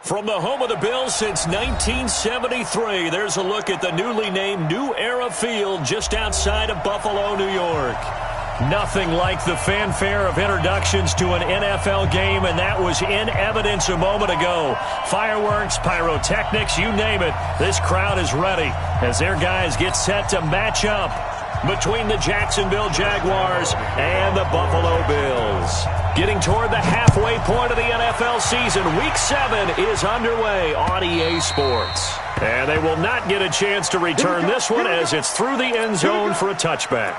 From the home of the Bills since 1973, there's a look at the newly named New Era Field just outside of Buffalo, New York. Nothing like the fanfare of introductions to an NFL game, and that was in evidence a moment ago. Fireworks, pyrotechnics, you name it. This crowd is ready as their guys get set to match up between the Jacksonville Jaguars and the Buffalo Bills. Getting toward the halfway point of the NFL season, Week 7 is underway on EA Sports. And they will not get a chance to return this one as it's through the end zone for a touchback.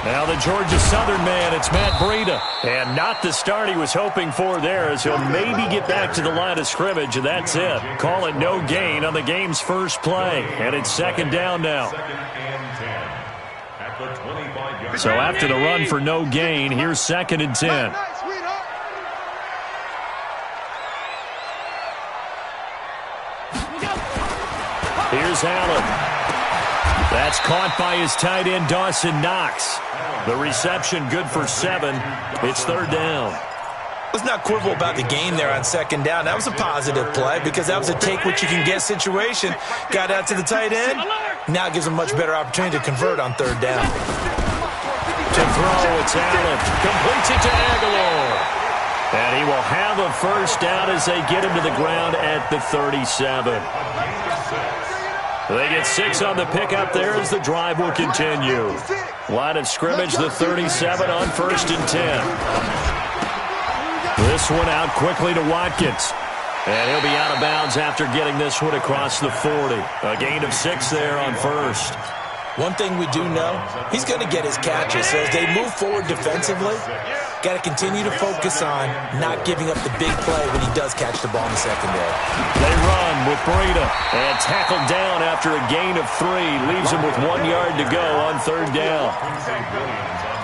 Now the Georgia Southern man, it's Matt Breida. And not the start he was hoping for there, as he'll maybe get back to the line of scrimmage, and that's it. Call it no gain on the game's first play. And it's second down now. So after the run for no gain, here's 2nd and 10. Here's Allen. That's caught by his tight end, Dawson Knox. The reception good for 7. It's 3rd down. Let's not quibble about the gain there on 2nd down. That was a positive play because that was a take-what-you-can-get situation. Got out to the tight end. Now it gives him a much better opportunity to convert on 3rd down. To throw, it's Allen. Completes it to Aguilar. And he will have a first down as they get him to the ground at the 37. They get 6 on the pickup there as the drive will continue. Line of scrimmage, the 37 on 1st and 10. This one out quickly to Watkins. And he'll be out of bounds after getting this one across the 40. A gain of 6 there on 1st. One thing we do know, he's going to get his catches. So as they move forward defensively, got to continue to focus on not giving up the big play when he does catch the ball in the secondary. They run with Breida and tackled down after a gain of 3. Leaves him with 1 yard to go on 3rd down.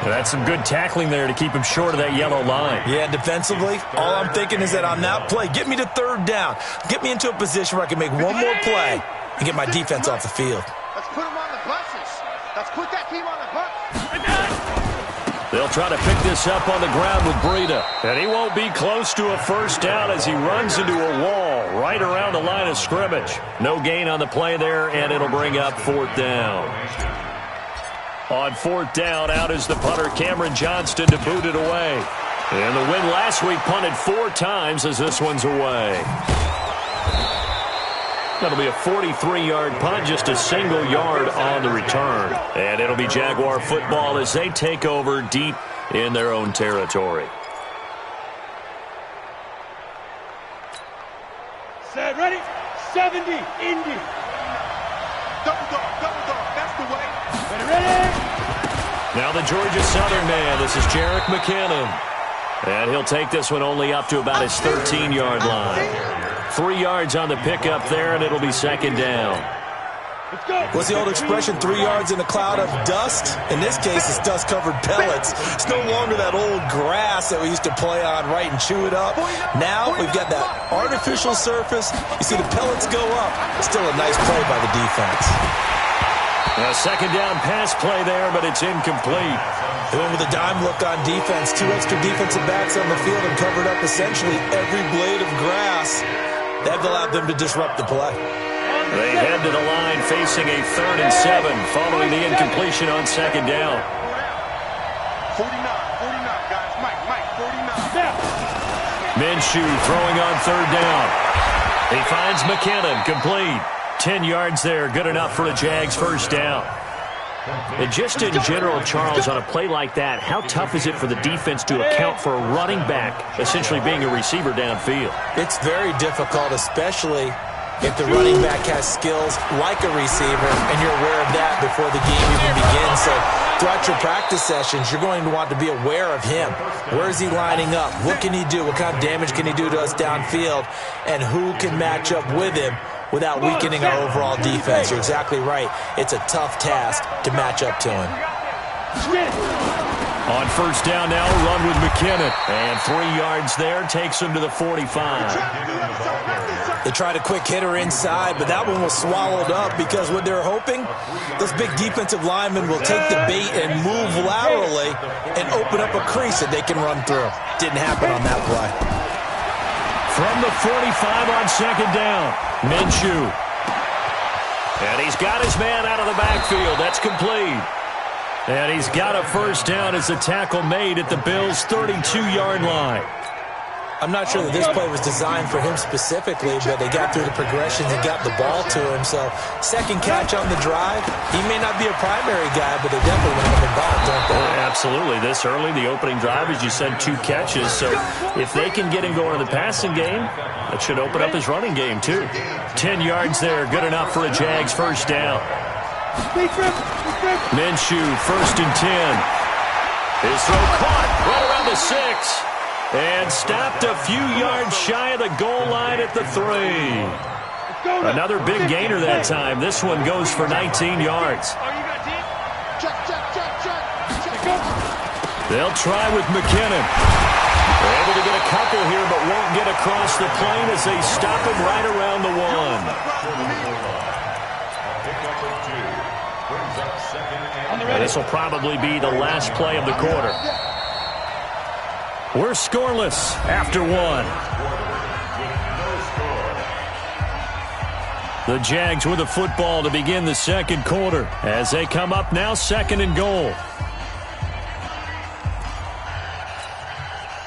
That's some good tackling there to keep him short of that yellow line. Yeah, defensively, all I'm thinking is that on that play, get me to 3rd down. Get me into a position where I can make one more play and get my defense off the field. Let's put him on the buses. Let's put that team on the bus. They'll try to pick this up on the ground with Breida. And he won't be close to a first down as he runs into a wall right around the line of scrimmage. No gain on the play there, and it'll bring up 4th down. On 4th down, out is the punter, Cameron Johnston, to boot it away. And the win last week punted 4 times as this one's away. That'll be a 43-yard punt, just a single yard on the return. And it'll be Jaguar football as they take over deep in their own territory. Set, ready? 70, Indy. Double dog, that's the way. Ready? Now the Georgia Southern man, this is Jerick McKinnon. And he'll take this one only up to about his 13-yard line. 3 yards on the pickup there, and it'll be 2nd down. What's the old expression, 3 yards in a cloud of dust? In this case, it's dust-covered pellets. It's no longer that old grass that we used to play on, right, and chew it up. Now we've got that artificial surface. You see the pellets go up. Still a nice play by the defense. A 2nd down pass play there, but it's incomplete. They went with a dime look on defense. 2 extra defensive backs on the field and covered up essentially every blade of grass. That allowed them to disrupt the play. They head to the line facing a 3rd and 7 following the incompletion on 2nd down. 49, guys. Mike, 49. Minshew throwing on 3rd down. He finds McKinnon, complete. 10 yards there, good enough for a Jags first down. And just in general, Charles, on a play like that, how tough is it for the defense to account for a running back essentially being a receiver downfield? It's very difficult, especially if the running back has skills like a receiver, and you're aware of that before the game even begins. So throughout your practice sessions, you're going to want to be aware of him. Where is he lining up? What can he do? What kind of damage can he do to us downfield? And who can match up with him without weakening our overall defense? You're exactly right. It's a tough task to match up to him. On first down now, a run with McKinnon. And 3 yards there, takes him to the 45. They tried a quick hitter inside, but that one was swallowed up because what they're hoping, those big defensive linemen will take the bait and move laterally and open up a crease that they can run through. Didn't happen on that play. From the 45 on second down, Minshew. And he's got his man out of the backfield. That's complete. And he's got a first down as a tackle made at the Bills' 32-yard line. I'm not sure that this play was designed for him specifically, but they got through the progressions and got the ball to him. So, second catch on the drive. He may not be a primary guy, but they definitely want him involved, don't they? Absolutely. This early, the opening drive, as you said, 2 catches. So, if they can get him going in the passing game, that should open up his running game, too. 10 yards there, good enough for a Jags first down. Minshew, first and 10. His throw caught right around the 6. And stopped a few yards shy of the goal line at the 3. Another big gainer that time. This one goes for 19 yards. They'll try with McKinnon. They're able to get a couple here, but won't get across the plane as they stop him right around the 1. This will probably be the last play of the quarter. We're scoreless after 1. The Jags with the football to begin the second quarter as they come up now second and goal.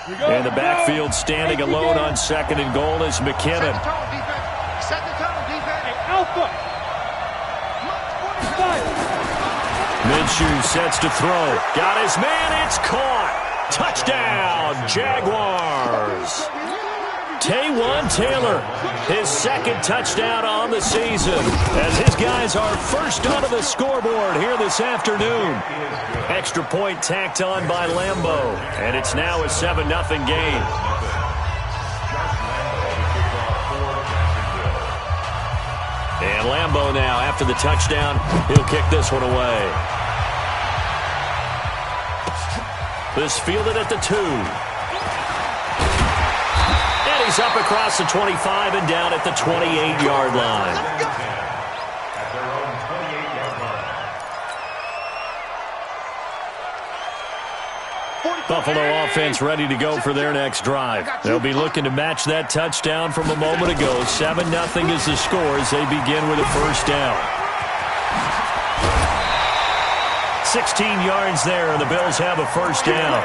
In the backfield, standing alone on second and goal is McKinnon. Set the tone, defense. Alpha. Minshew sets to throw. Got his man, it's caught. Touchdown, Jaguars. Taywan Taylor, his second touchdown on the season as his guys are first onto the scoreboard here this afternoon. Extra point tacked on by Lambeau, and it's now a 7-0 game. And Lambeau now, after the touchdown, he'll kick this one away. This fielded at the 2. And he's up across the 25 and down at the 28-yard line. Buffalo offense ready to go for their next drive. They'll be looking to match that touchdown from a moment ago. 7-0 is the score as they begin with a first down. 16 yards there, and the Bills have a first down.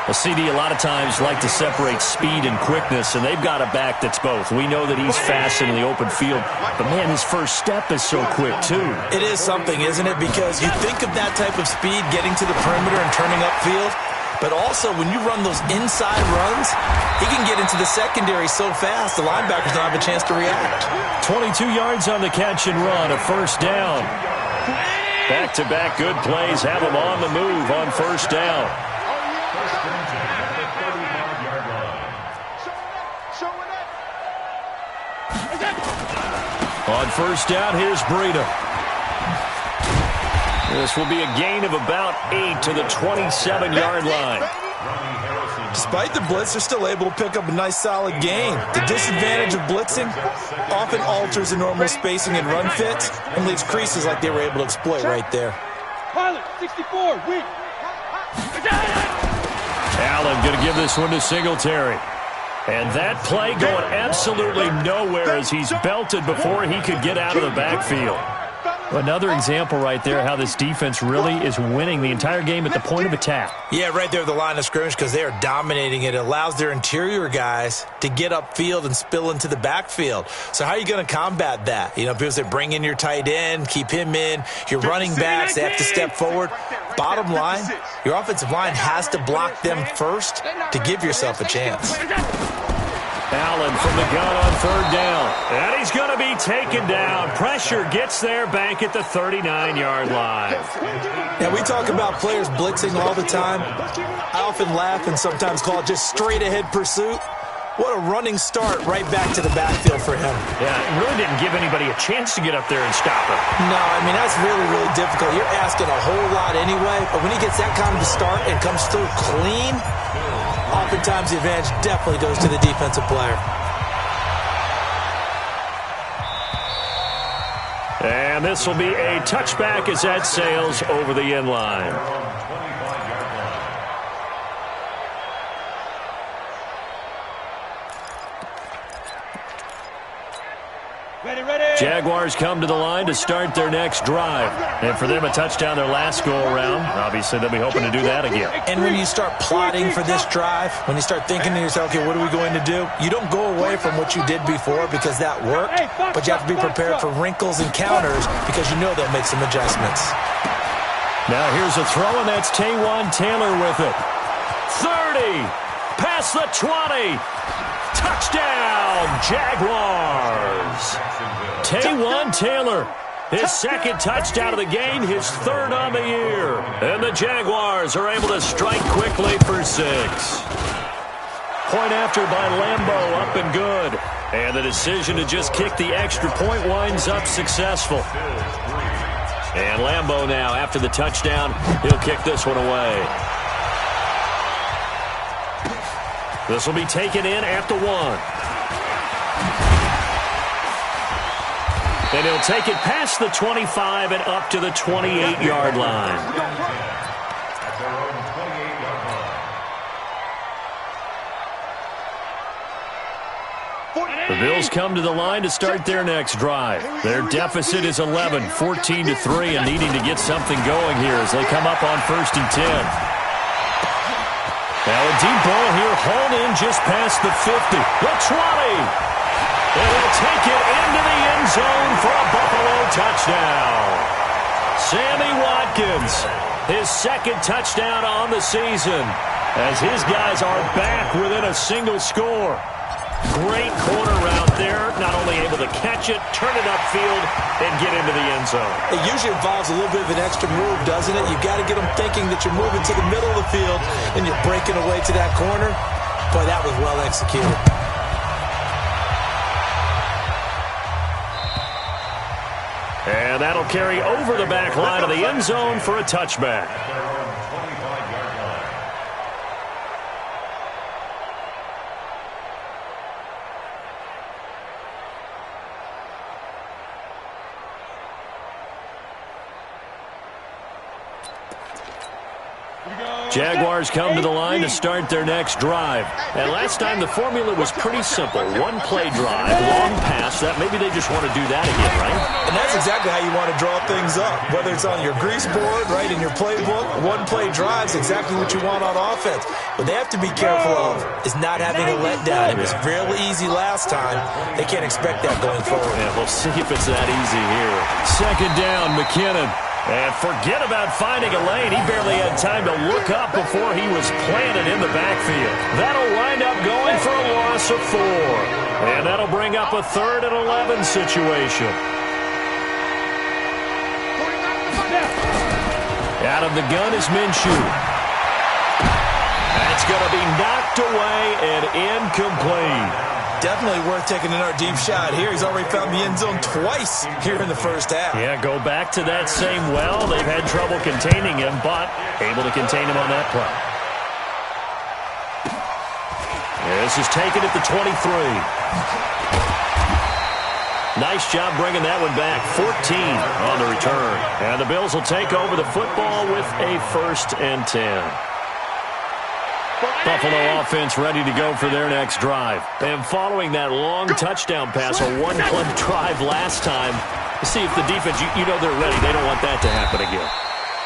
A CD a lot of times like to separate speed and quickness, and they've got a back that's both. We know that he's fast in the open field, but, man, his first step is so quick, too. It is something, isn't it? Because you think of that type of speed getting to the perimeter and turning upfield, but also when you run those inside runs, he can get into the secondary so fast, the linebackers don't have a chance to react. 22 yards on the catch and run, a first down. Back-to-back good plays have him on the move on first down. On first down, here's Breida. This will be a gain of about 8 to the 27-yard line. Despite the blitz, they're still able to pick up a nice solid gain. The disadvantage of blitzing often alters the normal spacing and run fits and leaves creases like they were able to exploit right there. Pilot, 64, weak. Allen going to give this one to Singletary. And that play going absolutely nowhere as he's belted before he could get out of the backfield. Another example right there how this defense really is winning the entire game at the point of attack. Yeah, right there at the line of scrimmage because they are dominating it. It allows their interior guys to get upfield and spill into the backfield. So how are you going to combat that? You know, people say bring in your tight end, keep him in. Your running backs, they have to step forward. Bottom line, your offensive line has to block them first to give yourself a chance. Allen from the gun on third down. And he's going to be taken down. Pressure gets there back at the 39-yard line. Now, we talk about players blitzing all the time. I often laugh and sometimes call it just straight-ahead pursuit. What a running start right back to the backfield for him. Yeah, it really didn't give anybody a chance to get up there and stop him. No, I mean, that's really, really difficult. You're asking a whole lot anyway, but when he gets that kind of a start and comes through clean, oftentimes the advantage definitely goes to the defensive player. And this will be a touchback as that sails over the end line. Jaguars come to the line to start their next drive. And for them, a touchdown their last go-around. Obviously, they'll be hoping to do that again. And when you start plotting for this drive, when you start thinking to yourself, okay, what are we going to do? You don't go away from what you did before because that worked, but you have to be prepared for wrinkles and counters because you know they'll make some adjustments. Now here's a throw, and that's Taywan Taylor with it. 30, past the 20. Touchdown, Jaguars. Taywan Taylor, his second touchdown of the game, his third on the year. And the Jaguars are able to strike quickly for 6. Point after by Lambo, up and good. And the decision to just kick the extra point winds up successful. And Lambo now, after the touchdown, he'll kick this one away. This will be taken in at the 1. And he'll take it past the 25 and up to the 28-yard line. The Bills come to the line to start their next drive. Their deficit is 11, 14-3, and needing to get something going here as they come up on 1st and 10. Now a deep ball here, hauled in just past the 50. The 20. And he'll take it into the end zone for a Buffalo touchdown. Sammy Watkins, his second touchdown on the season, as his guys are back within a single score. Great corner route there, not only able to catch it, turn it upfield, and get into the end zone. It usually involves a little bit of an extra move, doesn't it? You've got to get them thinking that you're moving to the middle of the field and you're breaking away to that corner. Boy, that was well executed. And that'll carry over the back line of the end zone for a touchback. Jaguars come to the line to start their next drive. And last time the formula was pretty simple. One play drive, long pass. That maybe they just want to do that again, right? And that's exactly how you want to draw things up. Whether it's on your grease board, right, in your playbook, one play drive's exactly what you want on offense. What they have to be careful of is not having a letdown. It was real easy last time. They can't expect that going forward. Yeah, we'll see if it's that easy here. Second down, McKinnon. And forget about finding a lane. He barely had time to look up before he was planted in the backfield. That'll wind up going for a loss of 4. And that'll bring up a 3rd and 11 situation. Out of the gun is Minshew. That's going to be knocked away and incomplete. Definitely worth taking another deep shot here. He's already found the end zone twice here in the first half. Yeah, go back to that same well. They've had trouble containing him, but able to contain him on that play. This is taken at the 23. Nice job bringing that one back. 14 on the return. And the Bills will take over the football with a 1st and 10. Buffalo offense ready to go for their next drive. And following that long touchdown pass, a one-play drive last time, see if the defense, you know they're ready. They don't want that to happen again.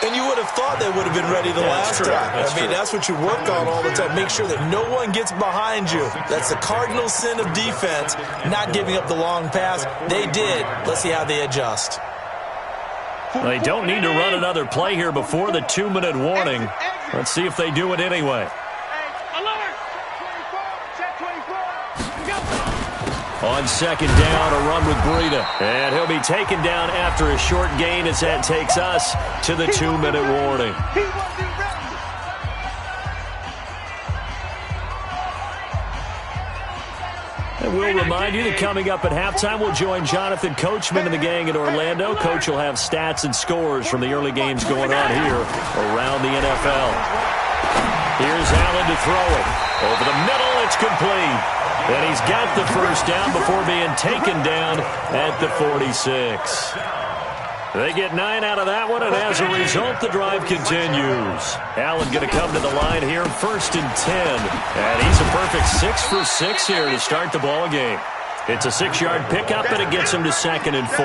And you would have thought they would have been ready the last time. I mean, that's what you work on all the time. Make sure that no one gets behind you. That's the cardinal sin of defense, not giving up the long pass. They did. Let's see how they adjust. They don't need to run another play here before the 2-minute warning. Let's see if they do it anyway. On second down, a run with Breida. And he'll be taken down after a short gain as that takes us to the 2-minute warning. we'll remind you that coming up at halftime, we'll join Jonathan Coachman and the gang in Orlando. Coach will have stats and scores from the early games going on here around the NFL. Here's Allen to throw it. Over the middle, it's complete. And he's got the first down before being taken down at the 46. They get 9 out of that one, and as a result, the drive continues. Allen going to come to the line here, 1st and 10. And he's a perfect 6 for 6 here to start the ball game. It's a 6-yard pickup, and it gets him to 2nd and 4.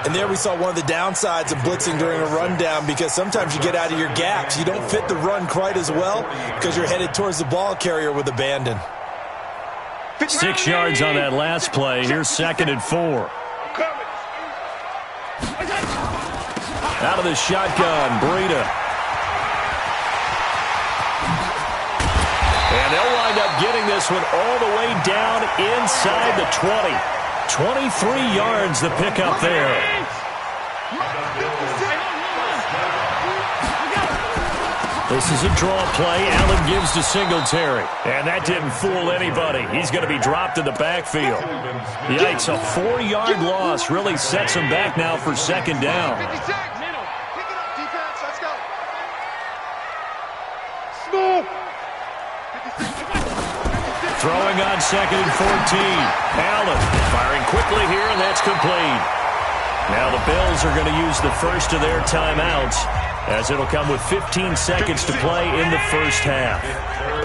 And there we saw one of the downsides of blitzing during a rundown, because sometimes you get out of your gaps. You don't fit the run quite as well because you're headed towards the ball carrier with abandon. 6 yards on that last play. Here's 2nd and 4. Out of the shotgun, Breida. And they'll wind up getting this one all the way down inside the 20. 23 yards the pickup there. This is a draw play. Allen gives to Singletary. And that didn't fool anybody. He's going to be dropped in the backfield. Yikes, a 4-yard loss really sets him back now for 2nd down. Throwing on 2nd and 14. Allen firing quickly here, and that's complete. Now the Bills are going to use the first of their timeouts, as it'll come with 15 seconds to play in the first half.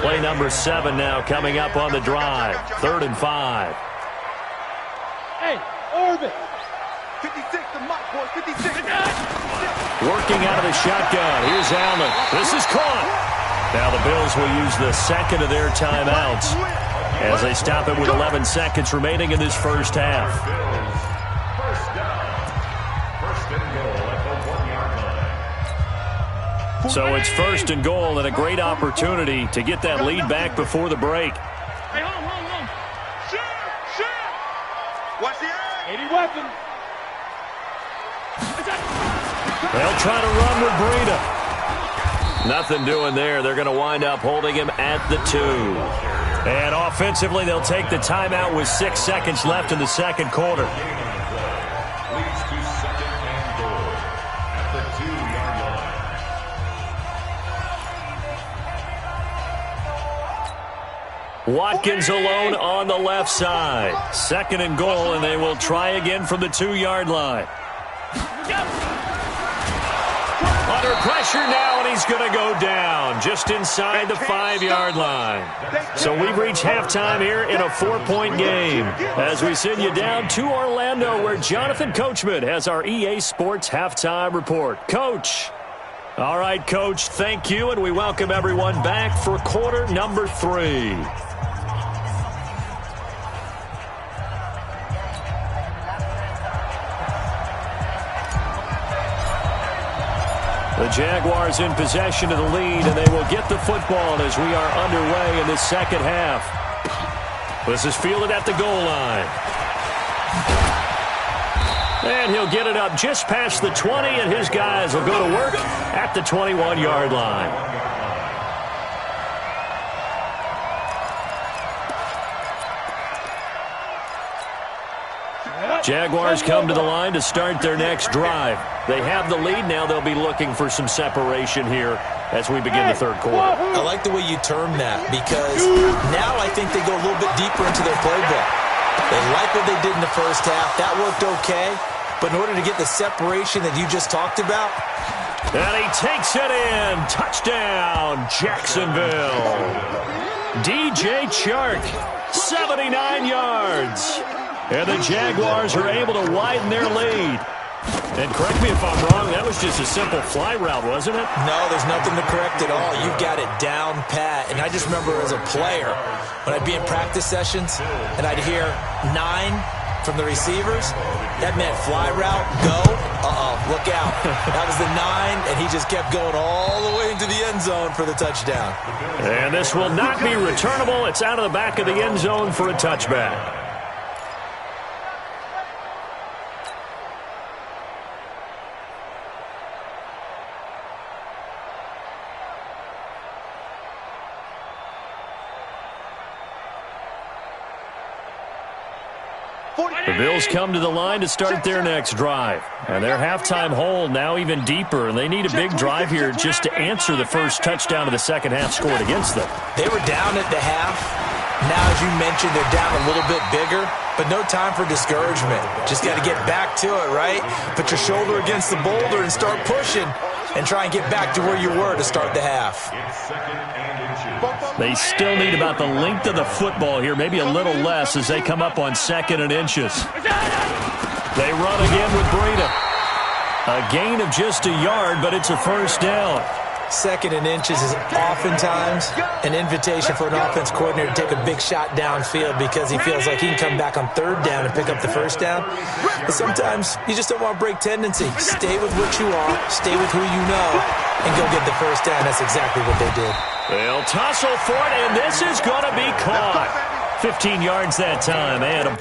Play number 7 now coming up on the drive. 3rd and 5. Hey, Orbit. 56, the mark, boy, 56. Working out of the shotgun. Here's Allen. This is caught. Now the Bills will use the second of their timeouts as they stop it with 11 seconds remaining in this first half. So it's 1st and goal, and a great opportunity to get that lead back before the break. Hey, hold on. Shoot. Watch the eye. 80 weapons. They'll try to run with Breida. Nothing doing there. They're going to wind up holding him at the 2. And offensively, they'll take the timeout with 6 seconds left in the second quarter. Watkins alone on the left side. 2nd and goal, and they will try again from the 2-yard line. Under pressure now, and he's going to go down just inside the 5-yard line. So we've reached halftime here in a 4-point game as we send you down to Orlando, where Jonathan Coachman has our EA Sports halftime report. Coach. All right, Coach, thank you, and we welcome everyone back for quarter number 3. The Jaguars in possession of the lead, and they will get the football as we are underway in this second half. This is fielded at the goal line. And he'll get it up just past the 20, and his guys will go to work at the 21-yard line. Jaguars come to the line to start their next drive. They have the lead now. They'll be looking for some separation here as we begin the third quarter. I like the way you term that, because now I think they go a little bit deeper into their playbook. They like what they did in the first half. That worked okay. But in order to get the separation that you just talked about. And he takes it in. Touchdown, Jacksonville. DJ Chark, 79 yards. And the Jaguars are able to widen their lead. And correct me if I'm wrong, that was just a simple fly route, wasn't it? No, there's nothing to correct at all. You've got it down pat. And I just remember as a player, when I'd be in practice sessions and I'd hear 9 from the receivers, that meant fly route, go. Look out. That was the 9, and he just kept going all the way into the end zone for the touchdown. And this will not be returnable. It's out of the back of the end zone for a touchback. The Bills come to the line to start their next drive. And their halftime hole now even deeper. And they need a big drive here just to answer the first touchdown of the second half scored against them. They were down at the half. Now, as you mentioned, they're down a little bit bigger, but no time for discouragement. Just got to get back to it, right? Put your shoulder against the boulder and start pushing and try and get back to where you were to start the half. They still need about the length of the football here, maybe a little less as they come up on 2nd and inches. They run again with Breida. A gain of just a yard, but it's a first down. 2nd and inches is oftentimes an invitation for an offense coordinator to take a big shot downfield because he feels like he can come back on 3rd down and pick up the first down. But sometimes you just don't want to break tendency. Stay with what you are, stay with who you know, and go get the first down. That's exactly what they did. They'll tussle for it, and this is going to be caught. 15 yards that time, Adam.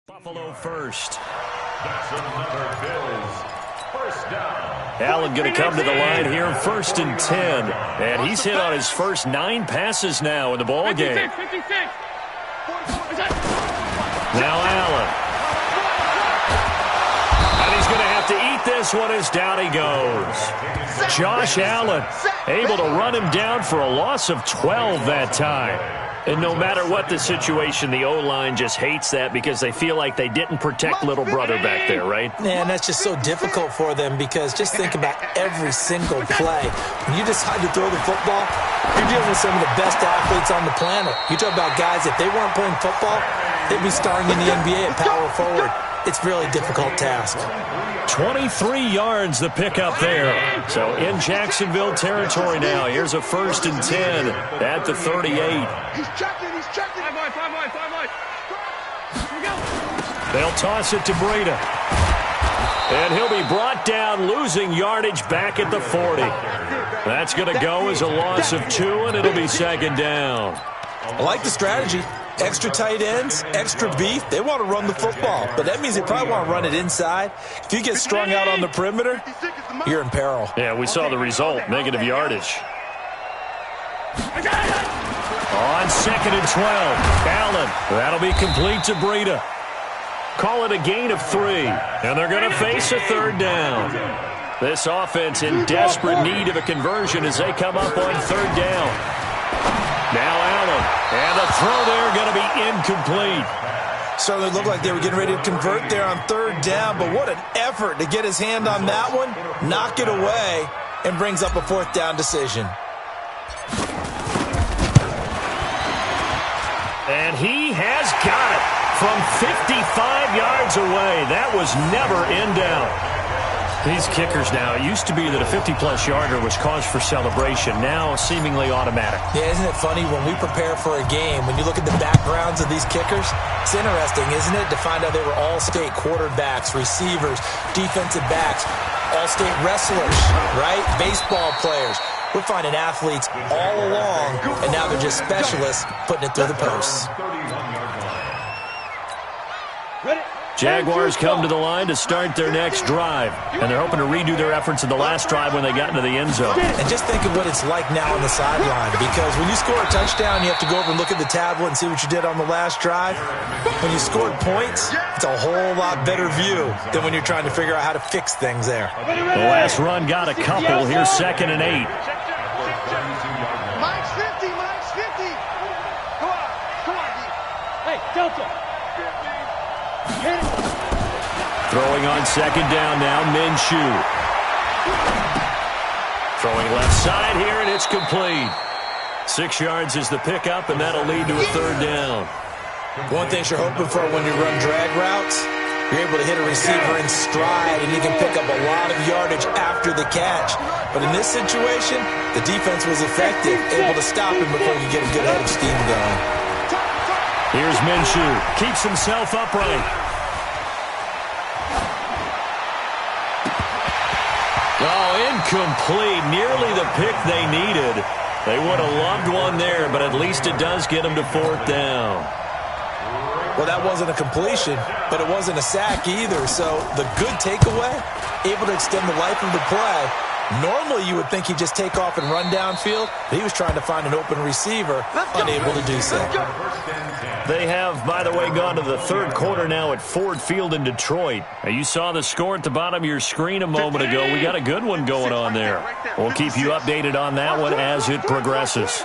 Buffalo first. That's another Bills first down. Allen going to come to the line here, 1st and 10. And he's hit on his first 9 passes now in the ball game. 56. Now Allen. And he's going to have to eat this one as down he goes. Josh Allen able to run him down for a loss of 12 that time. And no matter what the situation, the O-line just hates that because they feel like they didn't protect little brother back there, right? Man, that's just so difficult for them because just think about every single play. When you decide to throw the football, you're dealing with some of the best athletes on the planet. You talk about guys, if they weren't playing football, they'd be starring in the NBA at power forward. It's a really difficult task. 23 yards the pickup there. So in Jacksonville territory now. Here's a 1st and 10 at the 38. He's checking. 5 wide. Here we go. They'll toss it to Breida. And he'll be brought down, losing yardage back at the 40. That's going to go as a loss of 2, and it'll be 2nd down. I like the strategy. Extra tight ends, extra beef. They want to run the football, but that means they probably want to run it inside. If you get strung out on the perimeter, you're in peril. Yeah, we saw the result, negative yardage. On 2nd and 12, Allen. That'll be complete to Breida. Call it a gain of 3, and they're going to face a 3rd down. This offense in desperate need of a conversion as they come up on 3rd down. Now Allen, and the throw there going to be incomplete. Certainly looked like they were getting ready to convert there on 3rd down, but what an effort to get his hand on that one, knock it away, and brings up a 4th down decision. And he has got it from 55 yards away. That was never in doubt. These kickers now, it used to be that a 50-plus yarder was cause for celebration. Now seemingly automatic. Yeah, isn't it funny when we prepare for a game, when you look at the backgrounds of these kickers, it's interesting, isn't it, to find out they were all-state quarterbacks, receivers, defensive backs, all-state wrestlers, right? Baseball players. We're finding athletes all along, and now they're just specialists putting it through the posts. Jaguars come to the line to start their next drive, and they're hoping to redo their efforts in the last drive when they got into the end zone. And just think of what it's like now on the sideline, because when you score a touchdown, you have to go over and look at the tablet and see what you did on the last drive. When you scored points, it's a whole lot better view than when you're trying to figure out how to fix things there. The last run got a couple. Here's 2nd and 8. Mike's 50. Come on, D. Hey, Delta. Throwing on 2nd down now, Minshew. Throwing left side here, and it's complete. 6 yards is the pickup, and that'll lead to a 3rd down. One thing you're hoping for when you run drag routes, you're able to hit a receiver in stride, and you can pick up a lot of yardage after the catch. But in this situation, the defense was effective, able to stop him before you get a good head of steam going. Here's Minshew. Keeps himself upright. Oh, incomplete. Nearly the pick they needed. They would have loved one there, but at least it does get them to 4th down. Well, that wasn't a completion, but it wasn't a sack either. So the good takeaway, able to extend the life of the play. Normally, you would think he'd just take off and run downfield, but he was trying to find an open receiver, unable to do so. They have, by the way, gone to the 3rd quarter now at Ford Field in Detroit. Now, you saw the score at the bottom of your screen a moment ago. We got a good one going on there. We'll keep you updated on that one as it progresses.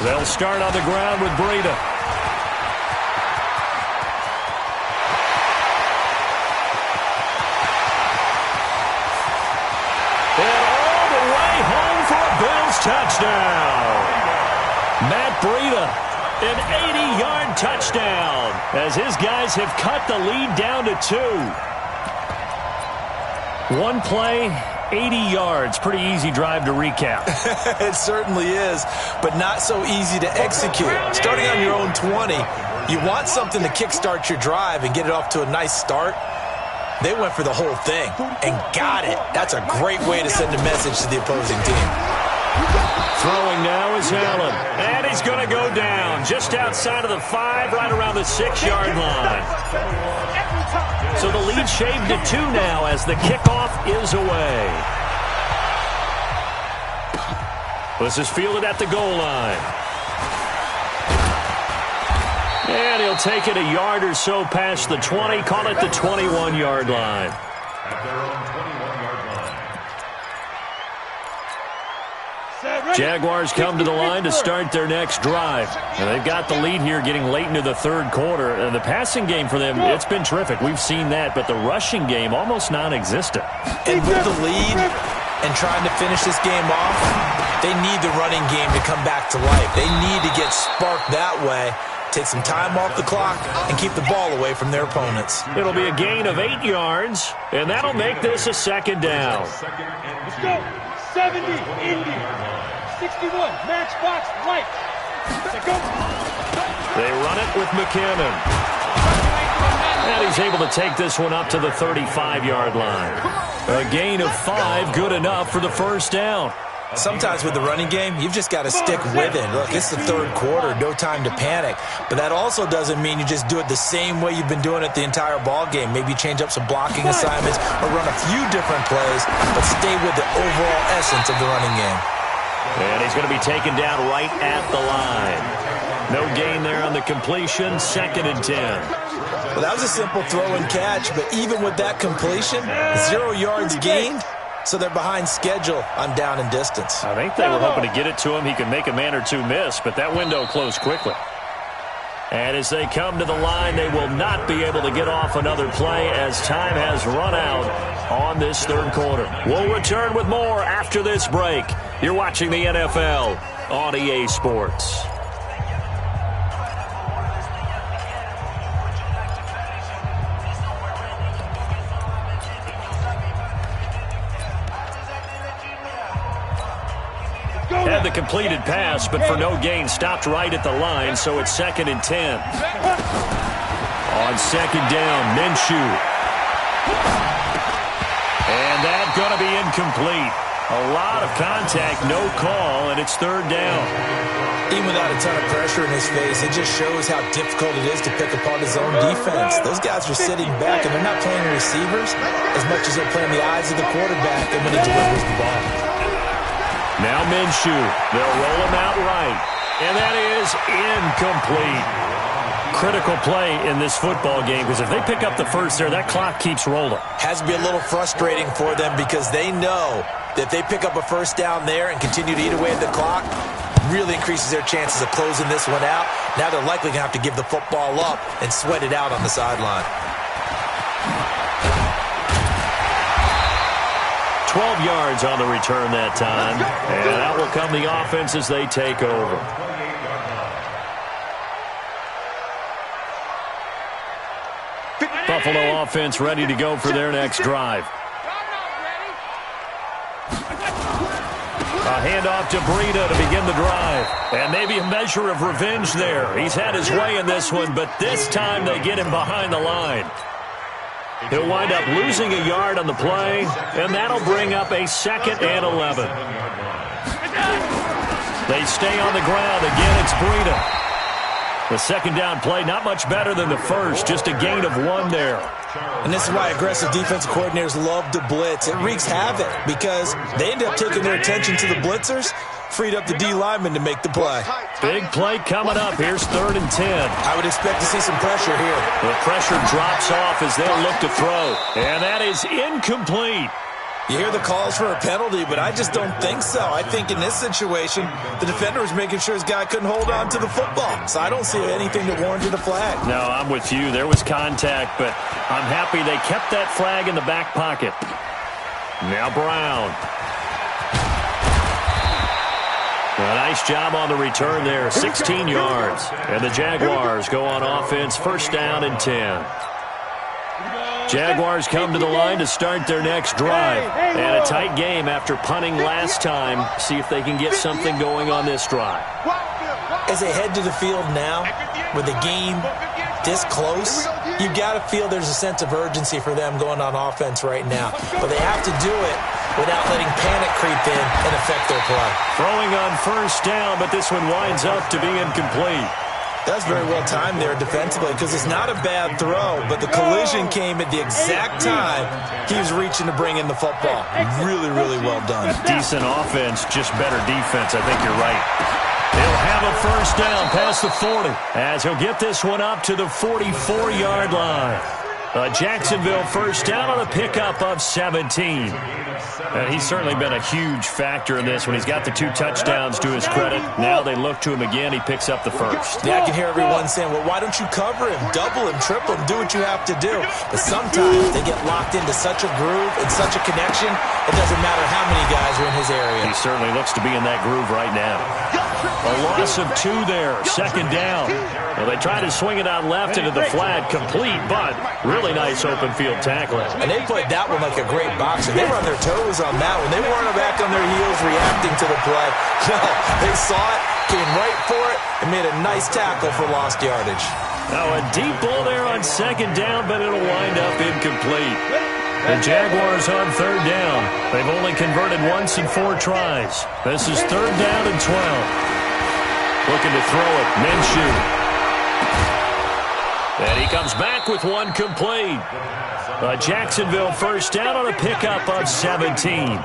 They'll start on the ground with Breida. And all the way home for a Bills touchdown. Matt Breida, an 80-yard touchdown as his guys have cut the lead down to 2. One play, 80 yards. Pretty easy drive to recap. It certainly is, but not so easy to execute. Starting on your own 20, you want something to kickstart your drive and get it off to a nice start. They went for the whole thing and got it. That's a great way to send a message to the opposing team. Throwing now is Allen, and he's going to go down just outside of the 5, right around the 6-yard line. So the lead shaved to 2 now as the kickoff is away. This is fielded at the goal line. And he'll take it a yard or so past the 20, call it the 21-yard line. At their own 21-yard line. Jaguars come to the line to start their next drive. And they've got the lead here getting late into the 3rd quarter. And the passing game for them, it's been terrific. We've seen that, but the rushing game almost non-existent. And with the lead and trying to finish this game off, they need the running game to come back to life. They need to get sparked that way, take some time off the clock, and keep the ball away from their opponents. It'll be a gain of 8 yards, and that'll make this a 2nd down. Let's go. 70, Indy. 61, matchbox, right. Let's go. They run it with McKinnon. And he's able to take this one up to the 35-yard line. A gain of 5, good enough for the 1st down. Sometimes with the running game, you've just got to stick with it. Look, it's the 3rd quarter, no time to panic. But that also doesn't mean you just do it the same way you've been doing it the entire ball game. Maybe change up some blocking assignments or run a few different plays, but stay with the overall essence of the running game. And he's going to be taken down right at the line. No gain there on the completion, 2nd and 10. Well, that was a simple throw and catch, but even with that completion, 0 yards gained. So they're behind schedule on down and distance. I think they were hoping to get it to him. He could make a man or two miss, but that window closed quickly. And as they come to the line, they will not be able to get off another play as time has run out on this 3rd quarter. We'll return with more after this break. You're watching the NFL on EA Sports. Had the completed pass, but for no gain, stopped right at the line, so it's 2nd and 10. On 2nd down, Minshew. And that's going to be incomplete. A lot of contact, no call, and it's 3rd down. Even without a ton of pressure in his face, it just shows how difficult it is to pick apart his own defense. Those guys are sitting back, and they're not playing receivers as much as they're playing the eyes of the quarterback and when he delivers the ball. Now Minshew. They'll roll him out right. And that is incomplete. Critical play in this football game because if they pick up the first there, that clock keeps rolling. Has to be a little frustrating for them because they know that if they pick up a 1st down there and continue to eat away at the clock, really increases their chances of closing this one out. Now they're likely going to have to give the football up and sweat it out on the sideline. 12 yards on the return that time. And out will come the offense as they take over. Buffalo offense ready to go for their next drive. A handoff to Breida to begin the drive. And maybe a measure of revenge there. He's had his way in this one, but this time they get him behind the line. He'll wind up losing a yard on the play, and that'll bring up a 2nd and 11. They stay on the ground. Again, it's Breida. The 2nd down play, not much better than the first, just a gain of 1 there. And this is why aggressive defensive coordinators love to blitz. It wreaks havoc because they end up taking their attention to the blitzers, freed up the D lineman to make the play. Big play coming up. Here's 3rd and 10. I would expect to see some pressure here. The pressure drops off as they'll look to throw. And that is incomplete. You hear the calls for a penalty, but I just don't think so. I think in this situation, the defender was making sure his guy couldn't hold on to the football. So I don't see anything that warranted a flag. No, I'm with you. There was contact, but I'm happy they kept that flag in the back pocket. Now Brown. A nice job on the return there, 16 yards. And the Jaguars go on offense, 1st down and 10. Jaguars come to the line to start their next drive. And a tight game after punting last time. See if they can get something going on this drive. As they head to the field now, with the game this close, you've got to feel there's a sense of urgency for them going on offense right now. But they have to do it without letting panic creep in and affect their play. Throwing on 1st down, but this one winds up to be incomplete. That's very well timed there defensively because it's not a bad throw, but the collision came at the exact time he was reaching to bring in the football. Really, really well done. Decent offense, just better defense. I think you're right. He'll have a 1st down past the 40 as he'll get this one up to the 44-yard line. A Jacksonville 1st down on a pickup of 17. And he's certainly been a huge factor in this when he's got the 2 touchdowns to his credit. Now they look to him again. He picks up the 1st. Yeah, I can hear everyone saying, well, why don't you cover him, double him, triple him, do what you have to do. But sometimes they get locked into such a groove and such a connection, it doesn't matter how many guys are in his area. He certainly looks to be in that groove right now. A loss of 2 there, 2nd down. Well, they try to swing it out left into the flat, complete, but really nice open field tackling. And they played that one like a great boxer. They were on their toes on that one. They weren't back on their heels reacting to the play. No, they saw it, came right for it, and made a nice tackle for lost yardage. Now a deep ball there on 2nd down, but it'll wind up incomplete. The Jaguars on 3rd down. They've only converted once in 4 tries. This is 3rd down and 12. Looking to throw it, Minshew. And he comes back with one complete. A Jacksonville 1st down on a pickup of 17.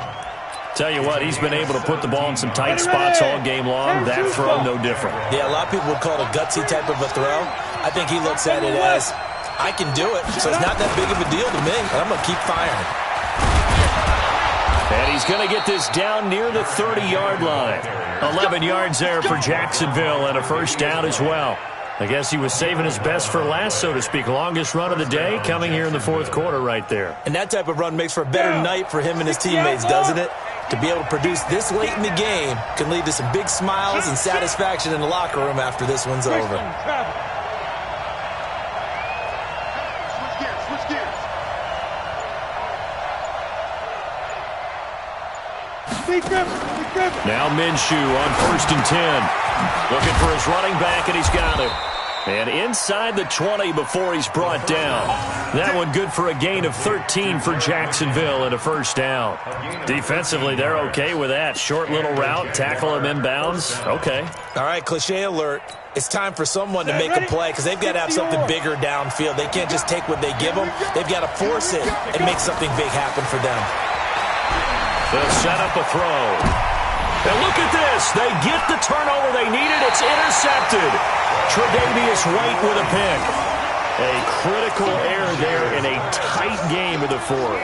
Tell you what, he's been able to put the ball in some tight spots all game long. That throw, no different. Yeah, a lot of people would call it a gutsy type of a throw. I think he looks at it as, I can do it, so it's not that big of a deal to me, and I'm going to keep firing. And he's going to get this down near the 30-yard line. 11 yards there for Jacksonville and a 1st down as well. I guess he was saving his best for last, so to speak. Longest run of the day coming here in the 4th quarter right there. And that type of run makes for a better night for him and his teammates, doesn't it? To be able to produce this late in the game can lead to some big smiles and satisfaction in the locker room after this one's over. Switch gears. Now Minshew on 1st and 10. Looking for his running back, and he's got him. And inside the 20 before he's brought down. That one good for a gain of 13 for Jacksonville and a 1st down. Defensively, they're okay with that. Short little route, tackle him inbounds. Okay. All right, cliche alert. It's time for someone to make a play because they've got to have something bigger downfield. They can't just take what they give them. They've got to force it and make something big happen for them. They'll set up a throw. And look at this. They get the turnover they needed. It's intercepted. Tre'Davious White with a pick. A critical error there in a tight game of the 4th.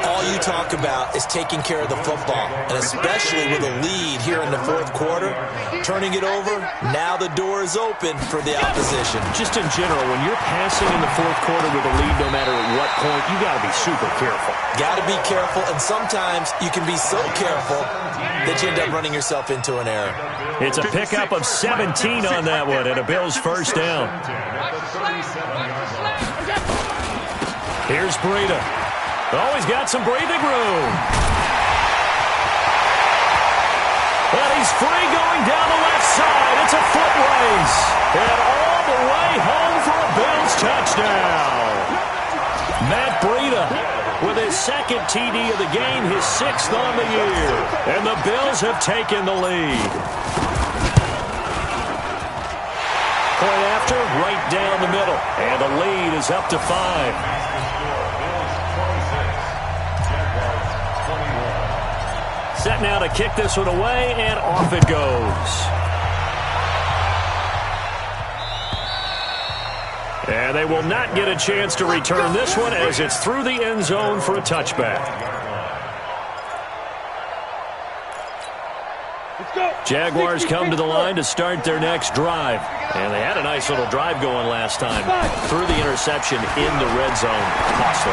All you talk about is taking care of the football, and especially with a lead here in the 4th quarter, turning it over, now the door is open for the opposition. Just in general, when you're passing in the 4th quarter with a lead, no matter at what point, you got to be super careful. Got to be careful, and sometimes you can be so careful that you end up running yourself into an error. It's a pickup of 17 on that one, and a Bills 1st down. Here's Breida. Oh, he's got some breathing room. But he's free going down the left side. It's a foot race. And all the way home for a Bills touchdown. Matt Breida with his second TD of the game, his 6th on the year. And the Bills have taken the lead. Point after, right down the middle. And the lead is up to 5. Set now to kick this one away, and off it goes. And they will not get a chance to return this one as it's through the end zone for a touchback. Jaguars come to the line to start their next drive. And they had a nice little drive going last time. Through the interception in the red zone. Costly.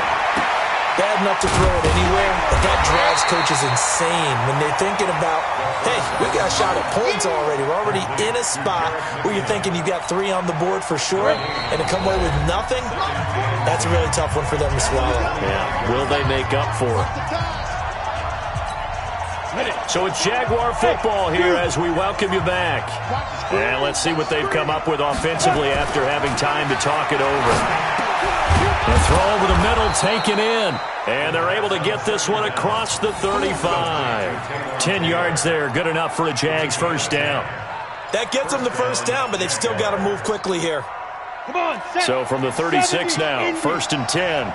Bad enough to throw it anywhere, but that drives coaches insane when they're thinking about, hey, we got a shot at points already. We're already in a spot where you're thinking you got 3 on the board for sure, and to come away with nothing, that's a really tough one for them to swallow. Yeah, will they make up for it? So it's Jaguar football here as we welcome you back. And let's see what they've come up with offensively after having time to talk it over. The throw over the middle taken in. And they're able to get this one across the 35. 10 yards there, good enough for a Jags first down. That gets them the first down, but they've still got to move quickly here. Come on, So from the 36 now, first and 10.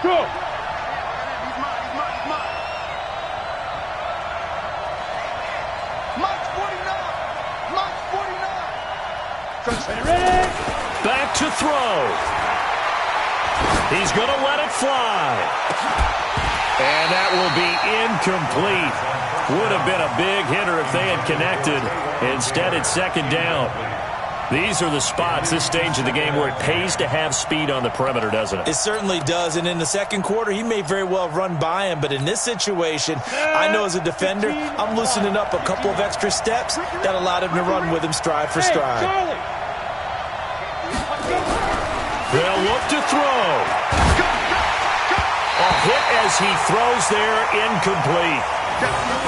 Go. Back to throw. He's going to let it fly. And that will be incomplete. Would have been a big hitter if they had connected. Instead, it's second down. These are the spots, this stage of the game, where it pays to have speed on the perimeter, doesn't it? It certainly does, and in the second quarter, he may very well run by him, but in this situation, I know as a defender, I'm loosening up a couple of extra steps that allowed him to run with him stride for stride. They'll look to throw. A hit as he throws there, incomplete.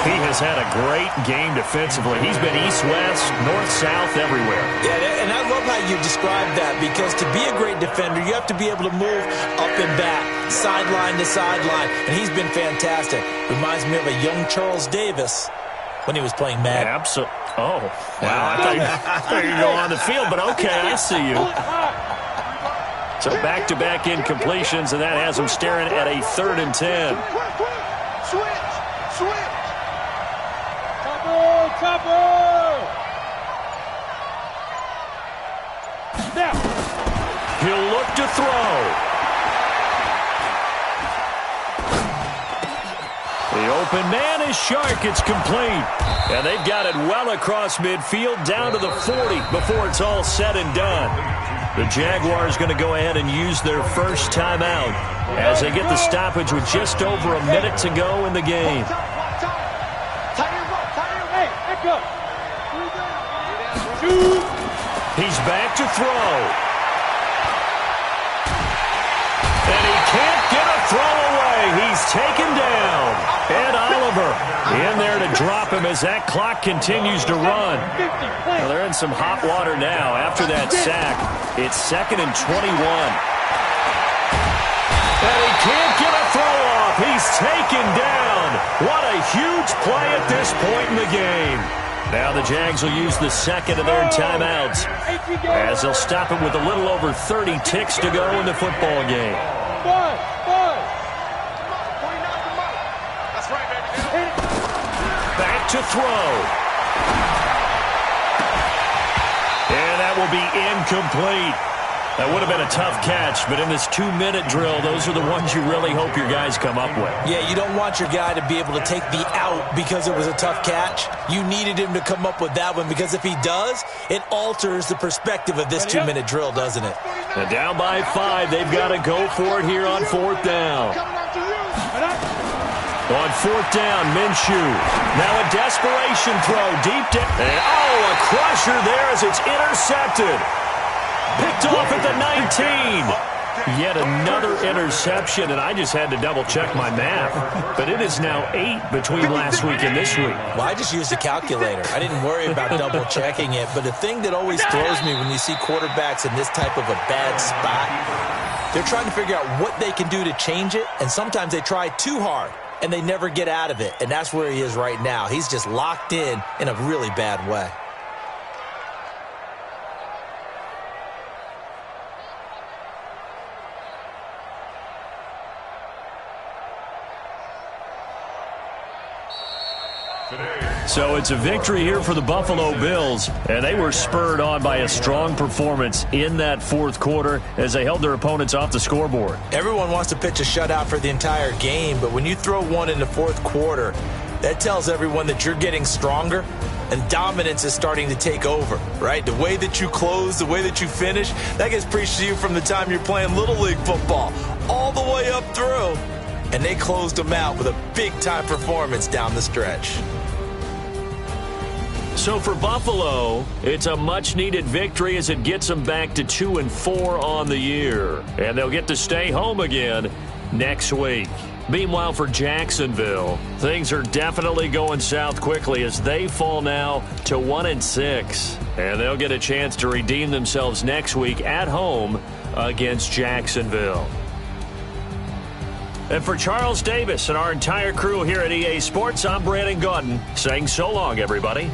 He has had a great game defensively. He's been east-west, north-south, everywhere. Yeah, and I love how you describe that, because to be a great defender, you have to be able to move up and back, sideline to sideline, and he's been fantastic. Reminds me of a young Charles Davis when he was playing Madden. Absolutely. Oh, wow. I thought you were going on the field, but okay, I see you. So back-to-back incompletions, and that has him staring at a 3rd and 10. He'll look to throw. The open man is Shark. It's complete. And they've got it well across midfield down to the 40 before it's all said and done. The Jaguars going to go ahead and use their first timeout as they get the stoppage with just over a minute to go in the game. He's back to throw. And he can't get a throw away. He's taken down. Ed Oliver in there to drop him as that clock continues to run. Well, they're in some hot water now after that sack. It's 2nd and 21. And he can't get a throw off. He's taken down. What a huge play at this point in the game. Now the Jags will use the second of their timeouts as they'll stop it with a little over 30 ticks to go in the football game. Back to throw. And that will be incomplete. That would have been a tough catch, but in this 2-minute drill, those are the ones you really hope your guys come up with. Yeah, you don't want your guy to be able to take the out because it was a tough catch. You needed him to come up with that one, because if he does, it alters the perspective of this 2-minute drill, doesn't it? And down by 5, they've got to go for it here on 4th down. On 4th down, Minshew. Now a desperation throw deep down. And a crusher there as it's intercepted. Picked off at the 19. Yet another interception, and I just had to double-check my math. But it is now 8 between last week and this week. Well, I just used a calculator. I didn't worry about double-checking it. But the thing that always throws me when you see quarterbacks in this type of a bad spot, they're trying to figure out what they can do to change it, and sometimes they try too hard, and they never get out of it. And that's where he is right now. He's just locked in a really bad way. So it's a victory here for the Buffalo Bills, and they were spurred on by a strong performance in that fourth quarter as they held their opponents off the scoreboard. Everyone wants to pitch a shutout for the entire game, but when you throw one in the fourth quarter, that tells everyone that you're getting stronger and dominance is starting to take over, right? The way that you close, the way that you finish, that gets preached to you from the time you're playing Little League football all the way up through. And they closed them out with a big-time performance down the stretch. So for Buffalo, it's a much-needed victory as it gets them back to 2-4 on the year. And they'll get to stay home again next week. Meanwhile, for Jacksonville, things are definitely going south quickly as they fall now to 1-6. And they'll get a chance to redeem themselves next week at home against Jacksonville. And for Charles Davis and our entire crew here at EA Sports, I'm Brandon Gaudin saying so long, everybody.